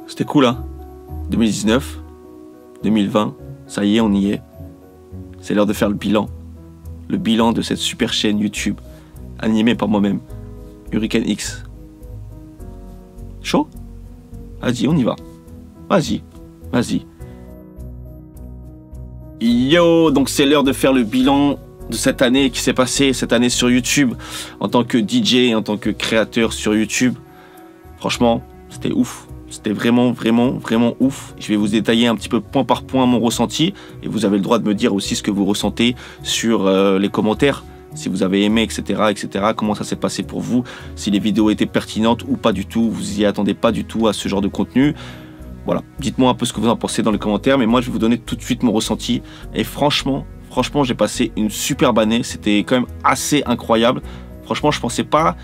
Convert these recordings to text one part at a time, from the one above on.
C'était cool, hein. 2019, 2020, ça y est, on y est. C'est l'heure de faire le bilan. Le bilan de cette super chaîne YouTube, animée par moi-même, Hurricane X. Chaud? Vas-y, on y va. Vas-y, vas-y. Yo, donc c'est l'heure de faire le bilan de cette année qui s'est passée, cette année sur YouTube, en tant que DJ, en tant que créateur sur YouTube. Franchement, c'était ouf. C'était vraiment ouf. Je vais vous détailler un petit peu point par point mon ressenti. Et vous avez le droit de me dire aussi ce que vous ressentez sur les commentaires. Si vous avez aimé, etc. Comment ça s'est passé pour vous. Si les vidéos étaient pertinentes ou pas du tout. Vous y attendez pas du tout à ce genre de contenu. Voilà. Dites-moi un peu ce que vous en pensez dans les commentaires. Mais moi, je vais vous donner tout de suite mon ressenti. Et franchement, j'ai passé une superbe année. C'était quand même assez incroyable. Franchement, je pensais pas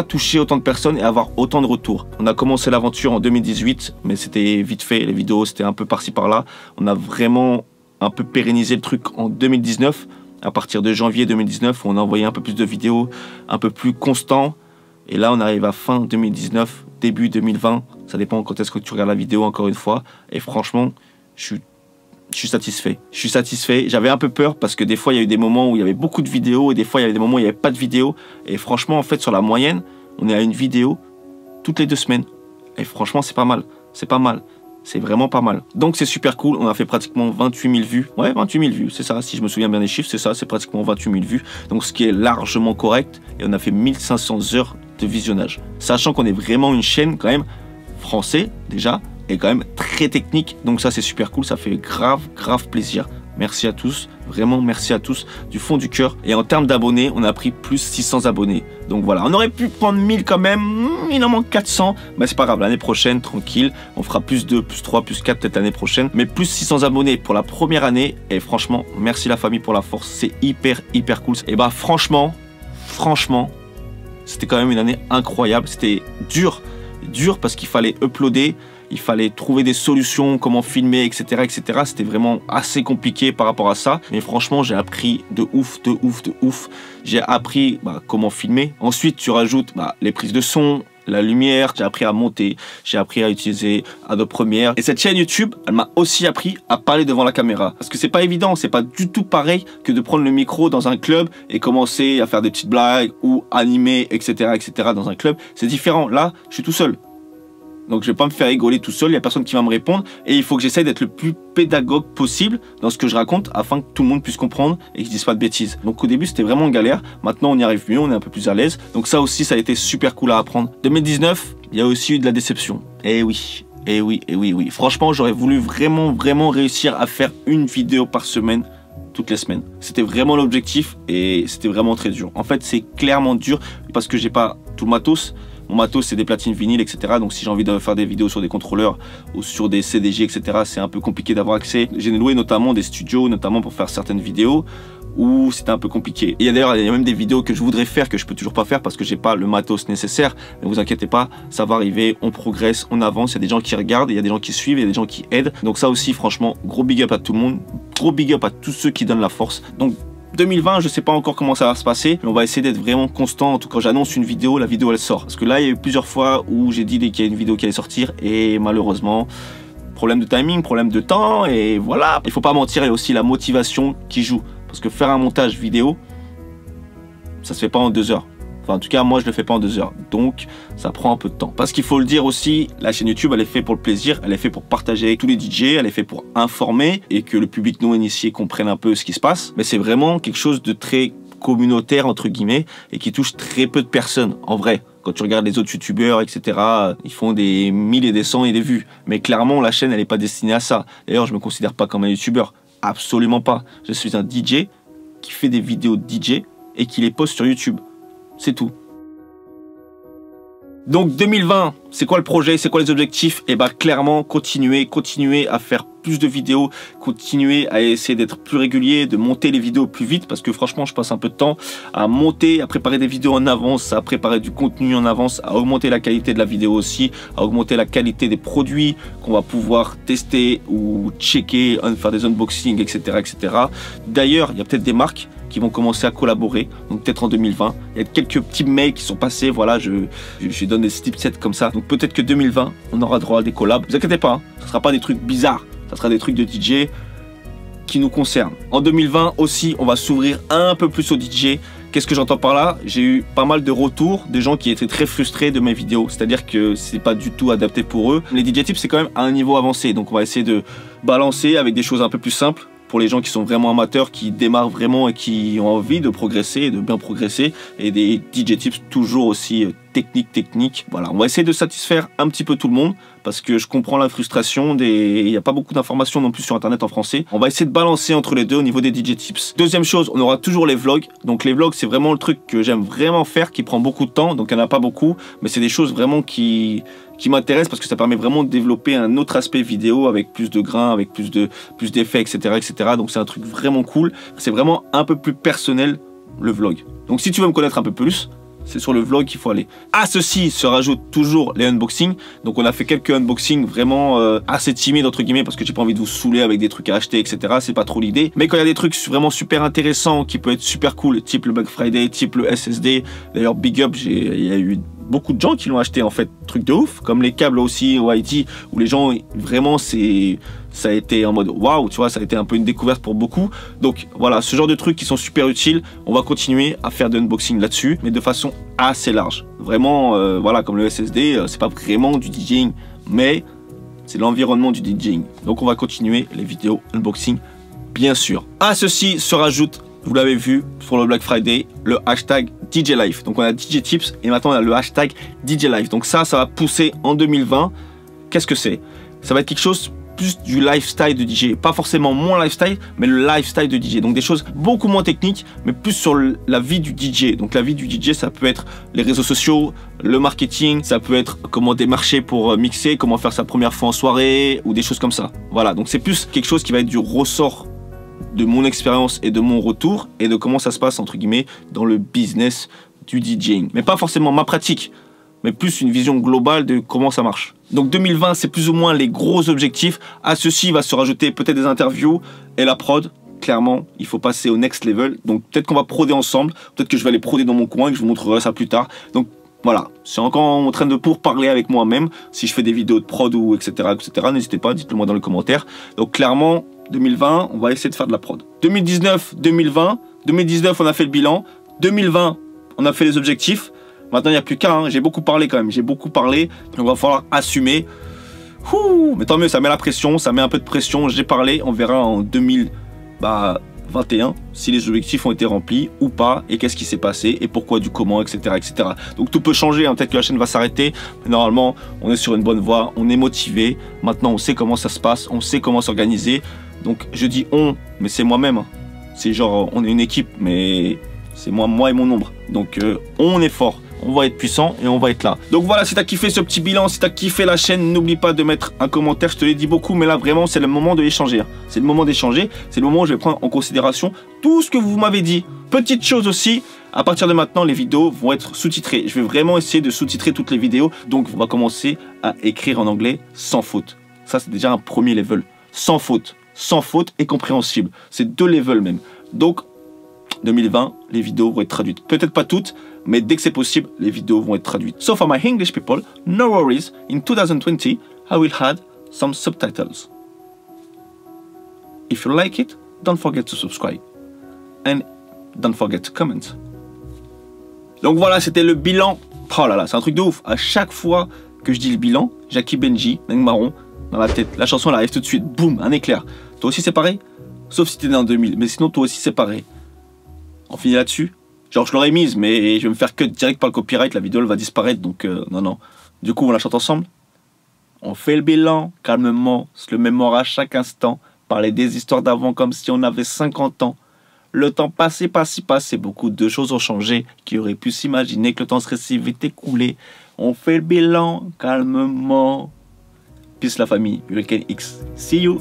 toucher autant de personnes et avoir autant de retours. On a commencé l'aventure en 2018, mais c'était vite fait. Les vidéos, c'était un peu par-ci par-là. On a vraiment un peu pérennisé le truc en 2019. À partir de janvier 2019, on a envoyé un peu plus de vidéos, un peu plus constant. Et là, on arrive à fin 2019, début 2020. Ça dépend quand est-ce que tu regardes la vidéo, encore une fois. Et franchement, je suis satisfait. Je suis satisfait. J'avais un peu peur parce que des fois, il y a eu des moments où il y avait beaucoup de vidéos et des fois, il y avait des moments où il n'y avait pas de vidéos. Et franchement, en fait, sur la moyenne, on est à une vidéo toutes les 2 semaines. Et franchement, c'est pas mal. C'est pas mal. C'est vraiment pas mal. Donc, c'est super cool. On a fait pratiquement 28 000 vues. Ouais, 28 000 vues. C'est ça. Si je me souviens bien des chiffres, c'est ça. C'est pratiquement 28 000 vues. Donc, ce qui est largement correct. Et on a fait 1500 heures de visionnage. Sachant qu'on est vraiment une chaîne quand même français déjà. Et quand même très technique, donc ça c'est super cool, ça fait grave plaisir. Merci à tous, vraiment merci à tous du fond du cœur. Et en termes d'abonnés, on a pris plus 600 abonnés. Donc voilà, on aurait pu prendre 1000 quand même, il en manque 400. Mais c'est pas grave, l'année prochaine, tranquille, on fera plus 2, plus 3, plus 4 peut-être l'année prochaine. Mais plus 600 abonnés pour la première année. Et franchement, merci la famille pour la force, c'est hyper cool. Et bah franchement, c'était quand même une année incroyable. C'était dur parce qu'il fallait uploader. Il fallait trouver des solutions, comment filmer, etc. C'était vraiment assez compliqué par rapport à ça. Mais franchement, j'ai appris de ouf. J'ai appris comment filmer. Ensuite, tu rajoutes les prises de son, la lumière. J'ai appris à monter. J'ai appris à utiliser Adobe Premiere. Et cette chaîne YouTube, elle m'a aussi appris à parler devant la caméra. Parce que c'est pas évident. C'est pas du tout pareil que de prendre le micro dans un club et commencer à faire des petites blagues ou animer, etc. dans un club. C'est différent. Là, je suis tout seul. Donc je vais pas me faire rigoler tout seul, il n'y a personne qui va me répondre et il faut que j'essaye d'être le plus pédagogue possible dans ce que je raconte afin que tout le monde puisse comprendre et que je dise pas de bêtises. Donc au début c'était vraiment une galère, maintenant on y arrive mieux, on est un peu plus à l'aise. Donc ça aussi ça a été super cool à apprendre. 2019, il y a aussi eu de la déception. Eh oui. Franchement j'aurais voulu vraiment réussir à faire une vidéo par semaine. Toutes les semaines. C'était vraiment l'objectif et c'était vraiment très dur. En fait c'est clairement dur parce que j'ai pas tout le matos. Mon matos, c'est des platines vinyles, etc. Donc, si j'ai envie de faire des vidéos sur des contrôleurs ou sur des CDJ, etc., c'est un peu compliqué d'avoir accès. J'ai loué notamment des studios, notamment pour faire certaines vidéos où c'était un peu compliqué. Et d'ailleurs, il y a même des vidéos que je voudrais faire que je peux toujours pas faire parce que j'ai pas le matos nécessaire. Mais vous inquiétez pas, ça va arriver, on progresse, on avance. Il y a des gens qui regardent, il y a des gens qui suivent, il y a des gens qui aident. Donc ça aussi, franchement, gros big up à tout le monde. Gros big up à tous ceux qui donnent la force. Donc, 2020, je sais pas encore comment ça va se passer, mais on va essayer d'être vraiment constant. En tout cas, quand j'annonce une vidéo, la vidéo elle sort. Parce que là, il y a eu plusieurs fois où j'ai dit qu'il y a une vidéo qui allait sortir et malheureusement, problème de timing, problème de temps et voilà. Il faut pas mentir, il y a aussi la motivation qui joue. Parce que faire un montage vidéo, ça se fait pas en 2 heures. Enfin, en tout cas, moi, je le fais pas en 2 heures. Donc, ça prend un peu de temps. Parce qu'il faut le dire aussi, la chaîne YouTube, elle est faite pour le plaisir. Elle est faite pour partager avec tous les DJ. Elle est faite pour informer et que le public non initié comprenne un peu ce qui se passe. Mais c'est vraiment quelque chose de très communautaire, entre guillemets, et qui touche très peu de personnes, en vrai. Quand tu regardes les autres youtubeurs, etc., ils font des 1000 et des 100 et des vues. Mais clairement, la chaîne, elle n'est pas destinée à ça. D'ailleurs, je me considère pas comme un youtubeur. Absolument pas. Je suis un DJ qui fait des vidéos DJ et qui les poste sur YouTube. C'est tout. Donc 2020, c'est quoi le projet? C'est quoi les objectifs? Et bah clairement, continuer à faire plus de vidéos, continuer à essayer d'être plus régulier, de monter les vidéos plus vite, parce que franchement, je passe un peu de temps à monter, à préparer des vidéos en avance, à préparer du contenu en avance, à augmenter la qualité de la vidéo aussi, à augmenter la qualité des produits qu'on va pouvoir tester ou checker, faire des unboxings, etc., etc. D'ailleurs, il y a peut-être des marques qui vont commencer à collaborer, donc peut-être en 2020. Il y a quelques petits mails qui sont passés, voilà, je donne des snippets comme ça. Donc peut-être que 2020, on aura droit à des collabs. Vous inquiétez pas, hein, ça ne sera pas des trucs bizarres, ça sera des trucs de DJ qui nous concernent. En 2020 aussi, on va s'ouvrir un peu plus aux DJ. Qu'est-ce que j'entends par là? J'ai eu pas mal de retours des gens qui étaient très frustrés de mes vidéos, c'est-à-dire que c'est pas du tout adapté pour eux. Les DJ tips, c'est quand même à un niveau avancé, donc on va essayer de balancer avec des choses un peu plus simples pour les gens qui sont vraiment amateurs, qui démarrent vraiment et qui ont envie de progresser et de bien progresser, et des DJ tips toujours aussi techniques. Voilà, on va essayer de satisfaire un petit peu tout le monde parce que je comprends la frustration il n'y a pas beaucoup d'informations non plus sur internet en français. On va essayer de balancer entre les deux au niveau des DJ tips. Deuxième chose, on aura toujours les vlogs. Donc les vlogs, c'est vraiment le truc que j'aime vraiment faire, qui prend beaucoup de temps, donc il n'y en a pas beaucoup, mais c'est des choses vraiment qui m'intéressent parce que ça permet vraiment de développer un autre aspect vidéo avec plus de grains, avec plus d'effets, etc. Donc c'est un truc vraiment cool. C'est vraiment un peu plus personnel, le vlog. Donc si tu veux me connaître un peu plus, c'est sur le vlog qu'il faut aller. À ceci se rajoutent toujours les unboxings. Donc on a fait quelques unboxings vraiment assez timides entre guillemets parce que j'ai pas envie de vous saouler avec des trucs à acheter, etc. C'est pas trop l'idée. Mais quand il y a des trucs vraiment super intéressants qui peuvent être super cool, type le Black Friday, type le SSD. D'ailleurs big up, il y a eu beaucoup de gens qui l'ont acheté en fait, truc de ouf, comme les câbles aussi au IT, où les gens vraiment ça a été en mode waouh, tu vois, ça a été un peu une découverte pour beaucoup. Donc voilà, ce genre de trucs qui sont super utiles, on va continuer à faire de l'unboxing là-dessus, mais de façon assez large. Vraiment, voilà, comme le SSD, c'est pas vraiment du DJing, mais c'est l'environnement du DJing. Donc on va continuer les vidéos unboxing, bien sûr. À ceci se rajoute, vous l'avez vu sur le Black Friday, le hashtag DJ Life. Donc on a DJ Tips et maintenant on a le hashtag DJ Life. Donc ça va pousser en 2020. Qu'est-ce que c'est? Ça va être quelque chose plus du lifestyle de DJ. Pas forcément mon lifestyle, mais le lifestyle de DJ. Donc des choses beaucoup moins techniques, mais plus sur la vie du DJ. Donc la vie du DJ, ça peut être les réseaux sociaux, le marketing, ça peut être comment démarcher pour mixer, comment faire sa première fois en soirée, ou des choses comme ça. Voilà, donc c'est plus quelque chose qui va être du ressort de mon expérience et de mon retour et de comment ça se passe entre guillemets dans le business du DJing. Mais pas forcément ma pratique, mais plus une vision globale de comment ça marche. Donc 2020, c'est plus ou moins les gros objectifs. À ceci va se rajouter peut-être des interviews et la prod. Clairement, il faut passer au next level. Donc peut-être qu'on va proder ensemble, peut-être que je vais aller proder dans mon coin et que je vous montrerai ça plus tard. Donc voilà, c'est encore en train de pourparler avec moi-même. Si je fais des vidéos de prod ou etc., n'hésitez pas, dites-le moi dans les commentaires. Donc clairement, 2020, on va essayer de faire de la prod. 2019, 2020. 2019, on a fait le bilan. 2020, on a fait les objectifs. Maintenant, il n'y a plus qu'à. Hein. J'ai beaucoup parlé quand même. J'ai beaucoup parlé. Donc, il va falloir assumer. Mais tant mieux, ça met la pression. Ça met un peu de pression. J'ai parlé. On verra en 2021 si les objectifs ont été remplis ou pas. Et qu'est-ce qui s'est passé. Et pourquoi, du comment, etc. etc. Donc, tout peut changer. Hein. Peut-être que la chaîne va s'arrêter. Mais normalement, on est sur une bonne voie. On est motivé. Maintenant, on sait comment ça se passe. On sait comment s'organiser. Donc, je dis on, mais c'est moi-même. Hein. C'est genre, on est une équipe, mais c'est moi et mon ombre. Donc, on est fort. On va être puissant et on va être là. Donc voilà, si tu as kiffé ce petit bilan, si tu as kiffé la chaîne, n'oublie pas de mettre un commentaire. Je te l'ai dit beaucoup, mais là vraiment, c'est le moment de échanger. C'est le moment d'échanger. C'est le moment où je vais prendre en considération tout ce que vous m'avez dit. Petite chose aussi, à partir de maintenant, les vidéos vont être sous-titrées. Je vais vraiment essayer de sous-titrer toutes les vidéos. Donc, on va commencer à écrire en anglais sans faute. Ça, c'est déjà un premier level. Sans faute et compréhensible. C'est 2 levels même. Donc, 2020, les vidéos vont être traduites. Peut-être pas toutes, mais dès que c'est possible, les vidéos vont être traduites. So for my English people, no worries, in 2020, I will add some subtitles. If you like it, don't forget to subscribe. And don't forget to comment. Donc voilà, c'était le bilan. Oh là là, c'est un truc de ouf. À chaque fois que je dis le bilan, Jackie Benji, Neng Marron, dans la tête. La chanson, elle arrive tout de suite. Boum, un éclair. Toi aussi, c'est pareil? Sauf si t'es né en 2000. Mais sinon, toi aussi, c'est pareil. On finit là-dessus. Genre, je l'aurais mise, mais je vais me faire cut direct par le copyright. La vidéo, elle va disparaître. Donc, non. Du coup, on la chante ensemble. On fait le bilan, calmement, se le mémore à chaque instant. Parler des histoires d'avant comme si on avait 50 ans. Le temps passé, beaucoup de choses ont changé. Qui aurait pu s'imaginer que le temps serait si vite écoulé? On fait le bilan calmement. Peace la famille. Hurricane X. See you.